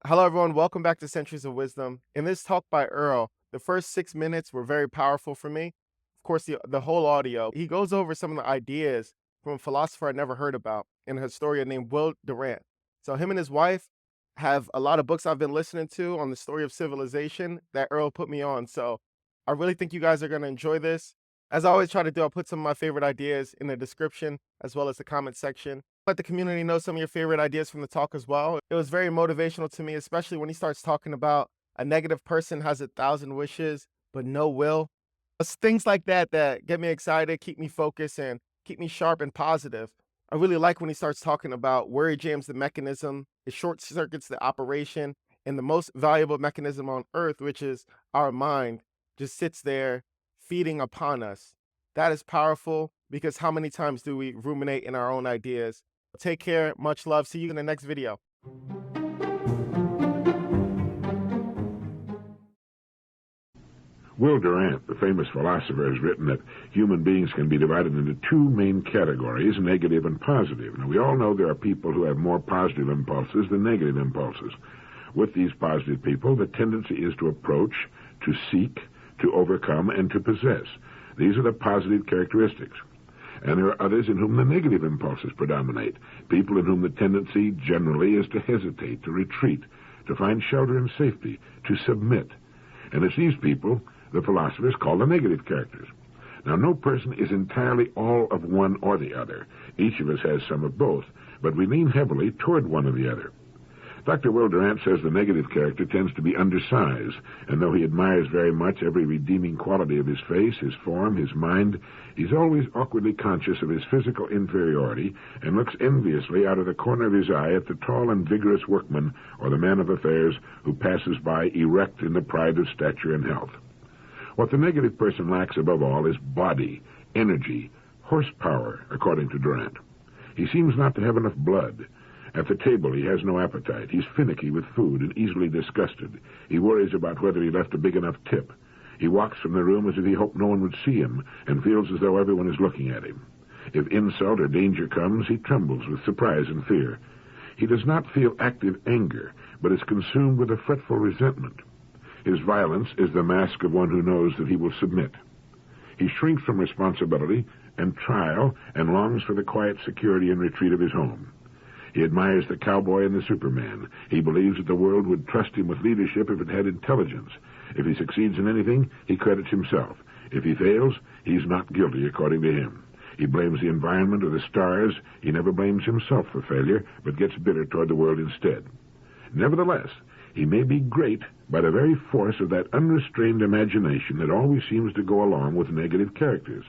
Hello, everyone. Welcome back to Centuries of Wisdom. In this talk by Earl, the first 6 minutes were very powerful for me. Of course, the whole audio, he goes over some of the ideas from a philosopher I never heard about, and a historian named Will Durant. So, him and his wife have a lot of books I've been listening to on the story of civilization that Earl put me on. So, I really think you guys are going to enjoy this. As I always try to do, I'll put some of my favorite ideas in the description as well as the comment section. Let the community know some of your favorite ideas from the talk as well. It was very motivational to me, especially when he starts talking about a negative person has 1,000 wishes, but no will. It's things like that that get me excited, keep me focused, and keep me sharp and positive. I really like when he starts talking about worry jams the mechanism, it short circuits the operation, and the most valuable mechanism on earth, which is our mind, just sits there feeding upon us. That is powerful because how many times do we ruminate in our own ideas? Take care. Much love. See you in the next video. Will Durant, the famous philosopher, has written that human beings can be divided into two main categories, negative and positive. Now, we all know there are people who have more positive impulses than negative impulses. With these positive people, the tendency is to approach, to seek, to overcome, and to possess. These are the positive characteristics. And there are others in whom the negative impulses predominate, people in whom the tendency generally is to hesitate, to retreat, to find shelter and safety, to submit. And it's these people the philosophers call the negative characters. Now, no person is entirely all of one or the other. Each of us has some of both, but we lean heavily toward one or the other. Dr. Will Durant says the negative character tends to be undersized, and though he admires very much every redeeming quality of his face, his form, his mind, he's always awkwardly conscious of his physical inferiority and looks enviously out of the corner of his eye at the tall and vigorous workman or the man of affairs who passes by erect in the pride of stature and health. What the negative person lacks above all is body, energy, horsepower, according to Durant. He seems not to have enough blood. At the table, he has no appetite. He's finicky with food and easily disgusted. He worries about whether he left a big enough tip. He walks from the room as if he hoped no one would see him and feels as though everyone is looking at him. If insult or danger comes, he trembles with surprise and fear. He does not feel active anger, but is consumed with a fretful resentment. His violence is the mask of one who knows that he will submit. He shrinks from responsibility and trial and longs for the quiet security and retreat of his home. He admires the cowboy and the Superman. He believes that the world would trust him with leadership if it had intelligence. If he succeeds in anything, he credits himself. If he fails, he's not guilty according to him. He blames the environment or the stars. He never blames himself for failure, but gets bitter toward the world instead. Nevertheless, he may be great by the very force of that unrestrained imagination that always seems to go along with negative characters.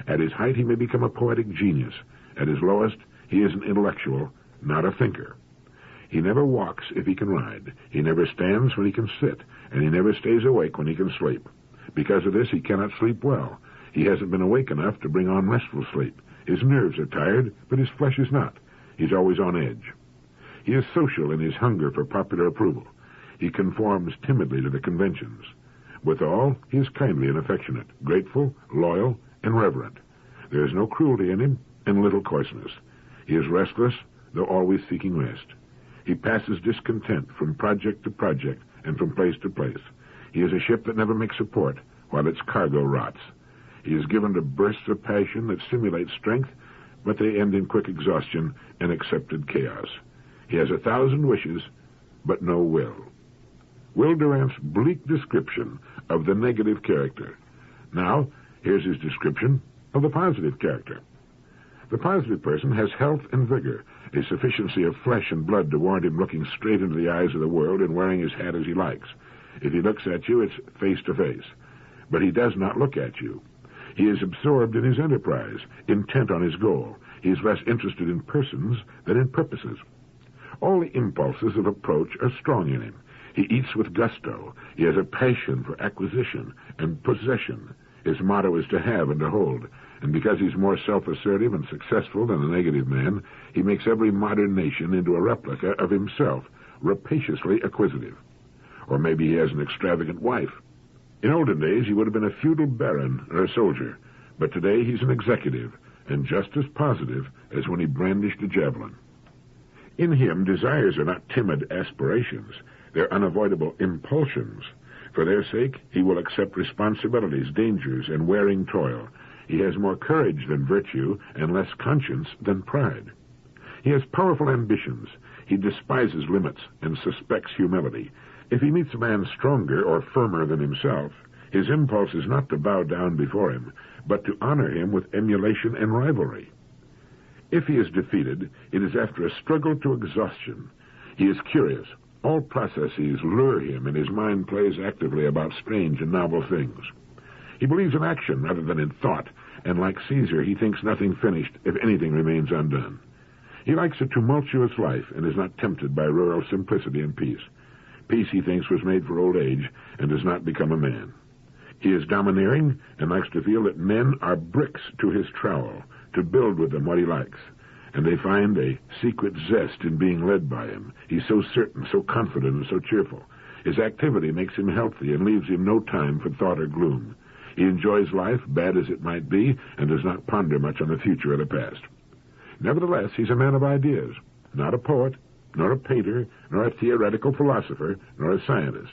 At his height, he may become a poetic genius. At his lowest, he is an intellectual, not a thinker. He never walks if he can ride. He never stands when he can sit, and he never stays awake when he can sleep. Because of this, he cannot sleep well. He hasn't been awake enough to bring on restful sleep. His nerves are tired, but his flesh is not. He's always on edge. He is social in his hunger for popular approval. He conforms timidly to the conventions. Withal, he is kindly and affectionate, grateful, loyal, and reverent. There is no cruelty in him, and little coarseness. He is restless, though always seeking rest. He passes discontent from project to project and from place to place. He is a ship that never makes a port, while its cargo rots. He is given to bursts of passion that simulate strength, but they end in quick exhaustion and accepted chaos. He has 1,000 wishes, but no will. Will Durant's bleak description of the negative character. Now, here's his description of the positive character. The positive person has health and vigor, a sufficiency of flesh and blood to warrant him looking straight into the eyes of the world and wearing his hat as he likes. If he looks at you, it's face to face. But he does not look at you. He is absorbed in his enterprise, intent on his goal. He is less interested in persons than in purposes. All the impulses of approach are strong in him. He eats with gusto. He has a passion for acquisition and possession. His motto is to have and to hold. And because he's more self-assertive and successful than a negative man, he makes every modern nation into a replica of himself, rapaciously acquisitive. Or maybe he has an extravagant wife. In olden days, he would have been a feudal baron or a soldier. But today, he's an executive, and just as positive as when he brandished a javelin. In him, desires are not timid aspirations. They're unavoidable impulsions. For their sake, he will accept responsibilities, dangers, and wearing toil. He has more courage than virtue and less conscience than pride. He has powerful ambitions. He despises limits and suspects humility. If he meets a man stronger or firmer than himself, his impulse is not to bow down before him, but to honor him with emulation and rivalry. If he is defeated, it is after a struggle to exhaustion. He is curious. All processes lure him, and his mind plays actively about strange and novel things. He believes in action rather than in thought, and like Caesar, he thinks nothing finished if anything remains undone. He likes a tumultuous life and is not tempted by rural simplicity and peace. Peace, he thinks, was made for old age and does not become a man. He is domineering and likes to feel that men are bricks to his trowel, to build with them what he likes. And they find a secret zest in being led by him. He's so certain, so confident, and so cheerful. His activity makes him healthy and leaves him no time for thought or gloom. He enjoys life, bad as it might be, and does not ponder much on the future or the past. Nevertheless, he's a man of ideas, not a poet, nor a painter, nor a theoretical philosopher, nor a scientist,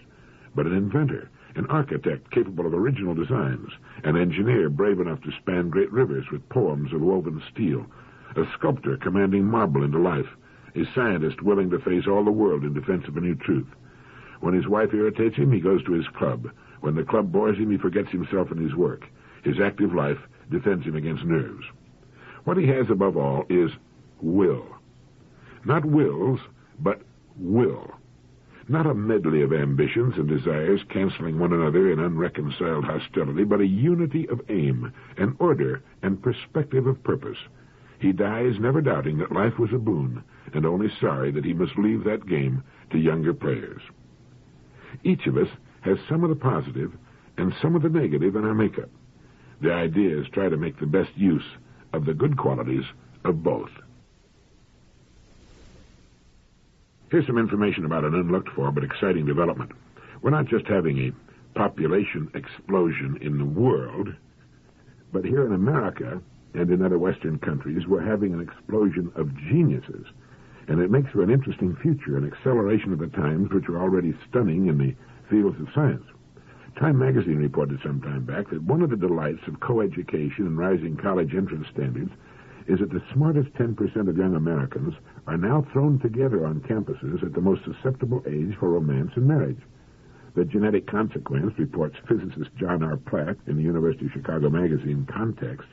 but an inventor, an architect capable of original designs, an engineer brave enough to span great rivers with poems of woven steel, a sculptor commanding marble into life, a scientist willing to face all the world in defense of a new truth. When his wife irritates him, he goes to his club. When the club bores him, he forgets himself and his work. His active life defends him against nerves. What he has above all is will. Not wills, but will. Not a medley of ambitions and desires canceling one another in unreconciled hostility, but a unity of aim, an order and perspective of purpose. He dies never doubting that life was a boon, and only sorry that he must leave that game to younger players. Each of us has some of the positive and some of the negative in our makeup. The idea is try to make the best use of the good qualities of both. Here's some information about an unlooked-for but exciting development. We're not just having a population explosion in the world, but here in America and in other Western countries, we're having an explosion of geniuses. And it makes for an interesting future, an acceleration of the times which are already stunning in the fields of science. Time magazine reported some time back that one of the delights of coeducation and rising college entrance standards is that the smartest 10% of young Americans are now thrown together on campuses at the most susceptible age for romance and marriage. The genetic consequence, reports physicist John R. Platt in the University of Chicago magazine Context,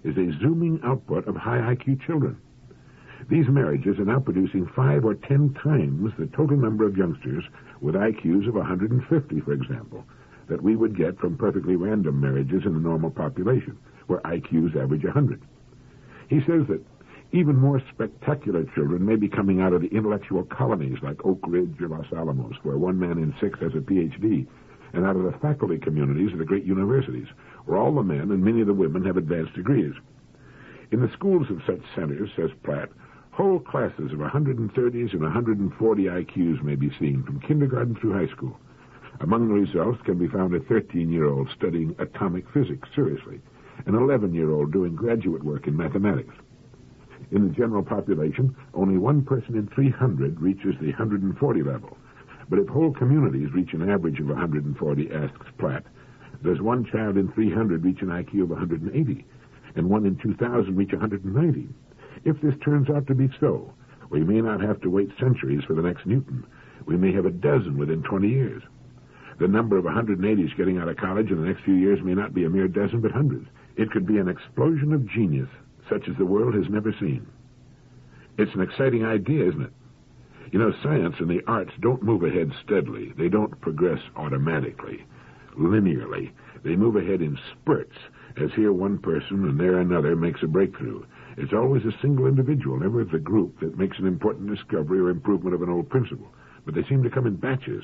is a zooming output of high IQ children. These marriages are now producing 5 or 10 times the total number of youngsters with IQs of 150, for example, that we would get from perfectly random marriages in the normal population, where IQs average 100. He says that even more spectacular children may be coming out of the intellectual colonies like Oak Ridge or Los Alamos, where 1 man in 6 has a PhD, and out of the faculty communities of the great universities, where all the men and many of the women have advanced degrees. In the schools of such centers, says Platt, whole classes of 130s and 140 IQs may be seen from kindergarten through high school. Among the results can be found a 13-year-old studying atomic physics seriously, an 11-year-old doing graduate work in mathematics. In the general population, only 1 person in 300 reaches the 140 level. But if whole communities reach an average of 140, asks Platt, does 1 child in 300 reach an IQ of 180, and 1 in 2,000 reach 190? If this turns out to be so, we may not have to wait centuries for the next Newton. We may have a dozen within 20 years. The number of 180s getting out of college in the next few years may not be a mere dozen, but hundreds. It could be an explosion of genius, such as the world has never seen. It's an exciting idea, isn't it? You know, science and the arts don't move ahead steadily. They don't progress automatically, linearly. They move ahead in spurts, as here one person and there another makes a breakthrough. It's always a single individual, never as a group, that makes an important discovery or improvement of an old principle. But they seem to come in batches.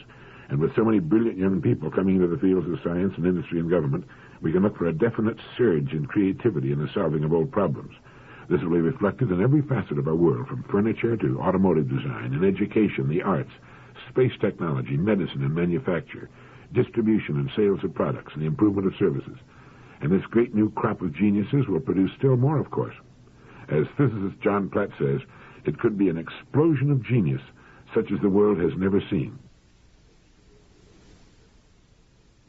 And with so many brilliant young people coming into the fields of science and industry and government, we can look for a definite surge in creativity in the solving of old problems. This will be reflected in every facet of our world, from furniture to automotive design and education, the arts, space technology, medicine and manufacture, distribution and sales of products, and the improvement of services. And this great new crop of geniuses will produce still more, of course. As physicist John Platt says, It could be an explosion of genius, such as the world has never seen.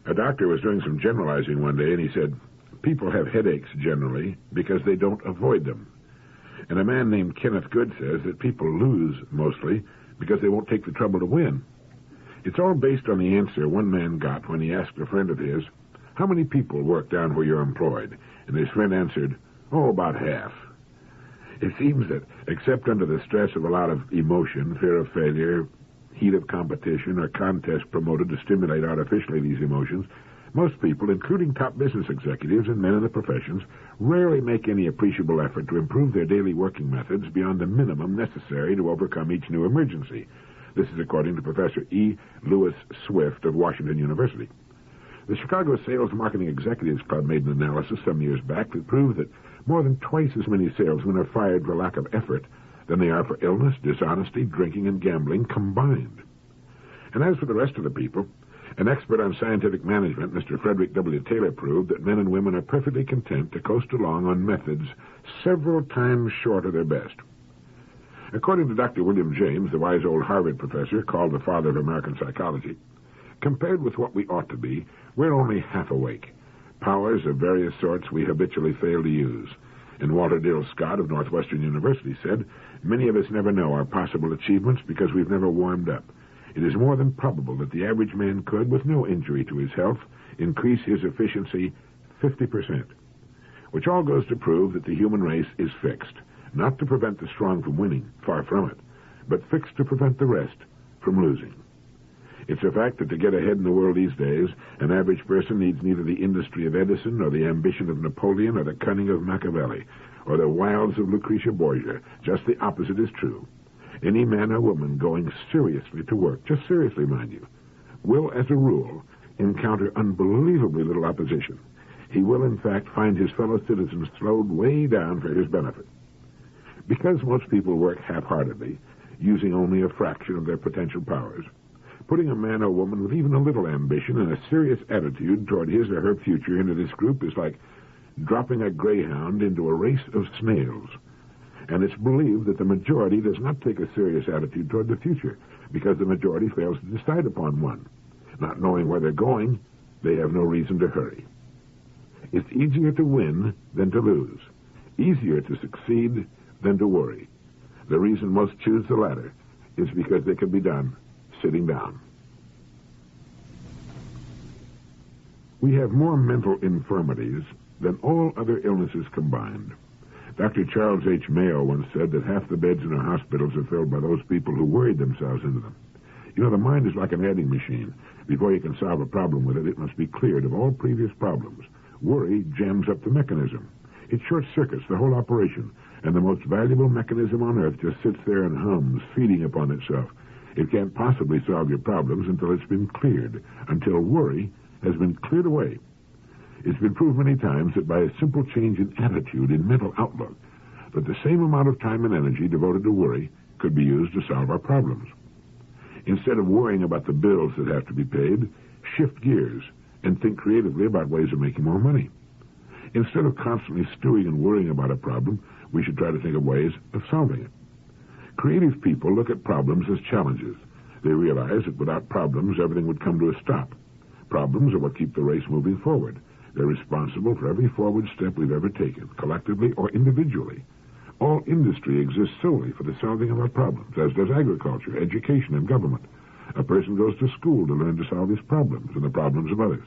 A doctor was doing some generalizing one day, and he said, people have headaches generally because they don't avoid them. And a man named Kenneth Good says that people lose mostly because they won't take the trouble to win. It's all based on the answer one man got when he asked a friend of his, how many people work down where you're employed? And his friend answered, oh, about half. It seems that, except under the stress of a lot of emotion, fear of failure, heat of competition, or contest promoted to stimulate artificially these emotions, most people, including top business executives and men in the professions, rarely make any appreciable effort to improve their daily working methods beyond the minimum necessary to overcome each new emergency. This is according to Professor E. Lewis Swift of Washington University. The Chicago Sales Marketing Executives Club made an analysis some years back that proved that more than twice as many salesmen are fired for lack of effort than they are for illness, dishonesty, drinking, and gambling combined. And as for the rest of the people, an expert on scientific management, Mr. Frederick W. Taylor, proved that men and women are perfectly content to coast along on methods several times short of their best. According to Dr. William James, the wise old Harvard professor called the father of American psychology, compared with what we ought to be, we're only half awake. Powers of various sorts we habitually fail to use. And Walter Dill Scott of Northwestern University said, many of us never know our possible achievements because we've never warmed up. It is more than probable that the average man could, with no injury to his health, increase his efficiency 50%, which all goes to prove that the human race is fixed, not to prevent the strong from winning, far from it, but fixed to prevent the rest from losing. It's a fact that to get ahead in the world these days, an average person needs neither the industry of Edison, nor the ambition of Napoleon, or the cunning of Machiavelli, or the wiles of Lucretia Borgia. Just the opposite is true. Any man or woman going seriously to work, just seriously, mind you, will, as a rule, encounter unbelievably little opposition. He will, in fact, find his fellow citizens slowed way down for his benefit. Because most people work half-heartedly, using only a fraction of their potential powers, putting a man or woman with even a little ambition and a serious attitude toward his or her future into this group is like dropping a greyhound into a race of snails. And it's believed that the majority does not take a serious attitude toward the future because the majority fails to decide upon one. Not knowing where they're going, they have no reason to hurry. It's easier to win than to lose, easier to succeed than to worry. The reason most choose the latter is because they can be done sitting down. We have more mental infirmities than all other illnesses combined. Dr. Charles H. Mayo once said that half the beds in our hospitals are filled by those people who worried themselves into them. You know, the mind is like an adding machine. Before you can solve a problem with it, it must be cleared of all previous problems. Worry jams up the mechanism. It short-circuits the whole operation, and the most valuable mechanism on earth just sits there and hums, feeding upon itself. It can't possibly solve your problems until it's been cleared, until worry has been cleared away. It's been proved many times that by a simple change in attitude, in mental outlook, that the same amount of time and energy devoted to worry could be used to solve our problems. Instead of worrying about the bills that have to be paid, shift gears and think creatively about ways of making more money. Instead of constantly stewing and worrying about a problem, we should try to think of ways of solving it. Creative people look at problems as challenges. They realize that without problems, everything would come to a stop. Problems are what keep the race moving forward. They're responsible for every forward step we've ever taken, collectively or individually. All industry exists solely for the solving of our problems, as does agriculture, education, and government. A person goes to school to learn to solve his problems and the problems of others.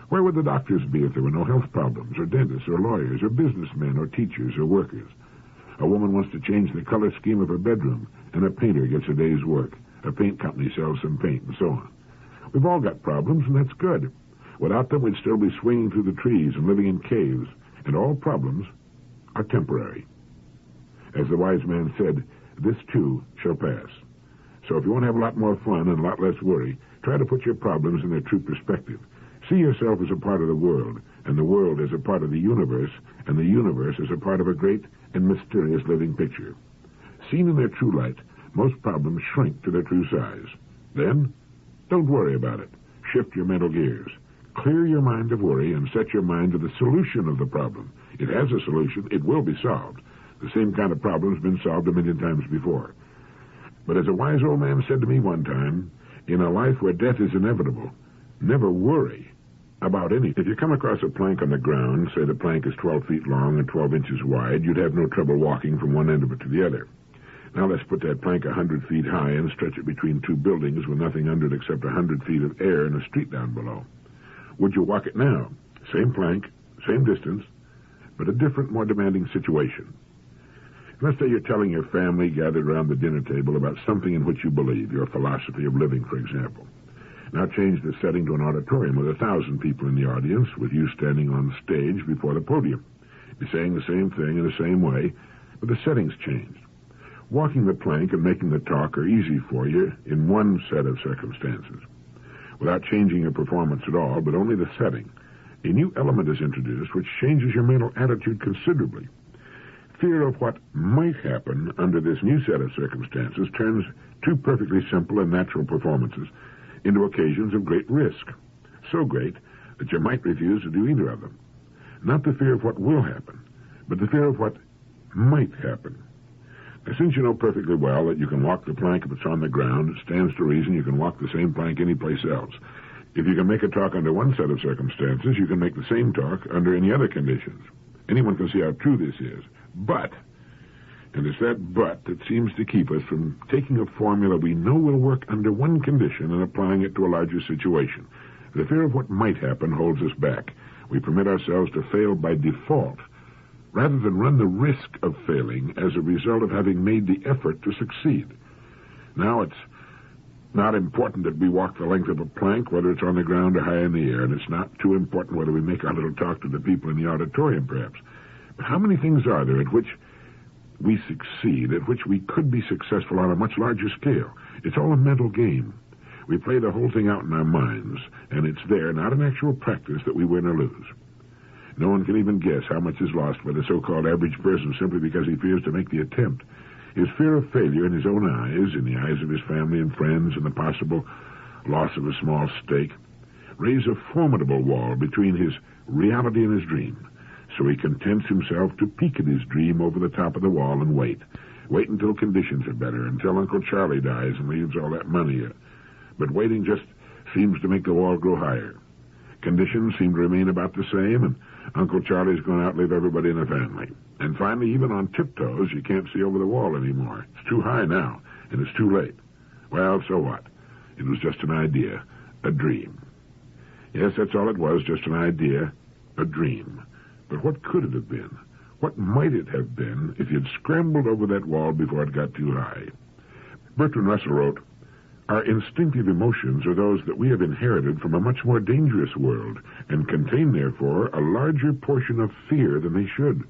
Where would the doctors be if there were no health problems, or dentists, or lawyers, or businessmen, or teachers, or workers? A woman wants to change the color scheme of her bedroom, and a painter gets a day's work. A paint company sells some paint, and so on. We've all got problems, and that's good. Without them, we'd still be swinging through the trees and living in caves, and all problems are temporary. As the wise man said, this too shall pass. So if you want to have a lot more fun and a lot less worry, try to put your problems in their true perspective. See yourself as a part of the world as a part of the universe, and the universe as a part of a great and mysterious living picture. Seen in their true light, most problems shrink to their true size. Then, don't worry about it. Shift your mental gears. Clear your mind of worry and set your mind to the solution of the problem. It has a solution. It will be solved. The same kind of problem's been solved a million times before. But as a wise old man said to me one time, in a life where death is inevitable, never worry about anything. If you come across a plank on the ground, say the plank is 12 feet long and 12 inches wide, you'd have no trouble walking from one end of it to the other. Now let's put that plank 100 feet high and stretch it between two buildings with nothing under it except 100 feet of air and a street down below. Would you walk it now? Same plank, same distance, but a different, more demanding situation. Let's say you're telling your family gathered around the dinner table about something in which you believe, your philosophy of living, for example. Now change the setting to an auditorium with 1,000 people in the audience, with you standing on stage before the podium. You're saying the same thing in the same way, but the setting's changed. Walking the plank and making the talk are easy for you in one set of circumstances. Without changing your performance at all, but only the setting, a new element is introduced which changes your mental attitude considerably. Fear of what might happen under this new set of circumstances turns two perfectly simple and natural performances into occasions of great risk, so great that you might refuse to do either of them. Not the fear of what will happen, but the fear of what might happen. Now, since you know perfectly well that you can walk the plank if it's on the ground, it stands to reason you can walk the same plank anyplace else. If you can make a talk under one set of circumstances, you can make the same talk under any other conditions. Anyone can see how true this is. But, and it's that but that seems to keep us from taking a formula we know will work under one condition and applying it to a larger situation. The fear of what might happen holds us back. We permit ourselves to fail by default, rather than run the risk of failing as a result of having made the effort to succeed. Now, it's not important that we walk the length of a plank, whether it's on the ground or high in the air, and it's not too important whether we make our little talk to the people in the auditorium, perhaps. But how many things are there at which we succeed, at which we could be successful on a much larger scale? It's all a mental game. We play the whole thing out in our minds, and it's there, not in actual practice, that we win or lose. No one can even guess how much is lost by the so-called average person simply because he fears to make the attempt. His fear of failure in his own eyes, in the eyes of his family and friends, and the possible loss of a small stake, raise a formidable wall between his reality and his dream. So he contents himself to peek at his dream over the top of the wall and wait. Wait until conditions are better, until Uncle Charlie dies and leaves all that money. But waiting just seems to make the wall grow higher. Conditions seem to remain about the same, and Uncle Charlie's going to outlive everybody in the family. And finally, even on tiptoes, you can't see over the wall anymore. It's too high now, and it's too late. Well, so what? It was just an idea, a dream. Yes, that's all it was, just an idea, a dream. But what could it have been? What might it have been if you'd scrambled over that wall before it got too high? Bertrand Russell wrote, "Our instinctive emotions are those that we have inherited from a much more dangerous world and contain, therefore, a larger portion of fear than they should."